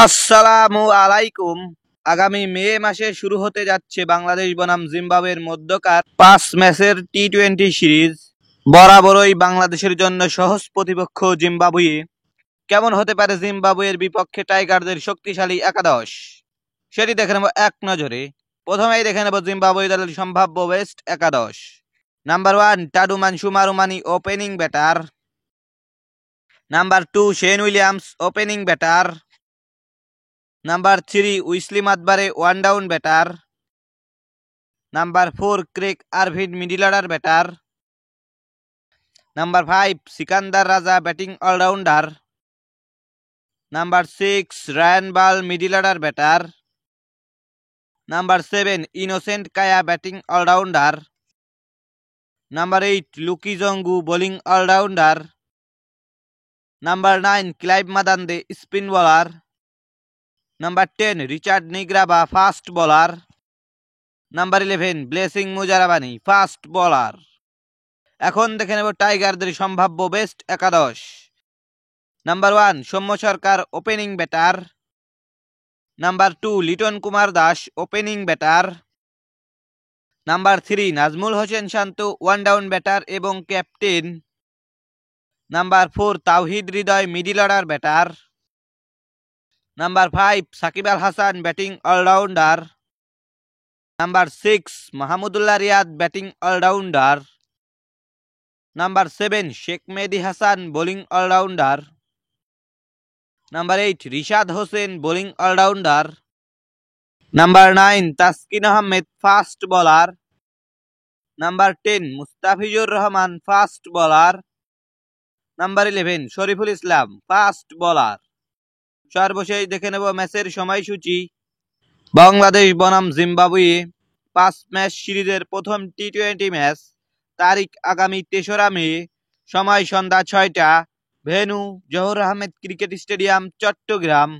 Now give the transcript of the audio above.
আসসালামু আলাইকুম। আগামী মে মাসে শুরু হতে যাচ্ছে বাংলাদেশ বনাম জিম্বাবুয়ের মধ্যকার 5 ম্যাচের টি-20 সিরিজ। বরাবরই বাংলাদেশের জন্য সহজ প্রতিপক্ষ জিম্বাবুয়ে। কেমন হতে পারে জিম্বাবুয়ের বিপক্ষে টাইগারদের শক্তিশালী একাদশ, সেটি দেখে নেব এক নজরে। প্রথমেই দেখে নেব জিম্বাবুয়ে দলের সম্ভাব্য বেস্ট একাদশ। নাম্বার 1 টাডু মানসুমারুমানি opening batter. Number 2 Sean Williams opening batter. Number 3 Wesley Madhevere one down batter. Number 4 Craig Ervine middle order batter. Number 5 Sikandar Raza batting allrounder. Number 6 Ryan Burl middle order batter. Number 7 Innocent Kaia batting allrounder. Number 8 Luke Jongwe bowling allrounder. Number 9 Clive Madande spin bowler. Number 10 Richard Ngarava fast bowler. Number 11 blessing Muzarabani fast bowler. এখন দেখে নেব টাইগারদের সম্ভাব্য best একাদশ। Number 1 Soumya Sarkar opening batter. Number 2 Liton Kumar Das opening batter. Number 3 Najmul Hossain Shanto one down batter এবং captain. Number 4 Towhid Hridoy middle order batter. Number 5 Shakib Al Hasan batting allrounder. Number 6 Mahmudullah Riyad batting allrounder. Number 7 Sheikh Mahedi Hasan bowling allrounder. Number 8 Rishad Hossain bowling allrounder. Number 9 Taskin Ahmed fast bowler. Number 10 Mustafizur Rahman fast bowler. Number 11 Shoriful Islam fast bowler. সর্বশেষ দেখে নেব ম্যাচের সময়সূচি। বাংলাদেশ বনাম Zimbabwe 5 match সিরিজের প্রথম টি-20 match, তারিখ আগামী 3রা মে, সময় সন্ধ্যা 6টা, venue Zahur Ahmed cricket stadium, Chittagong.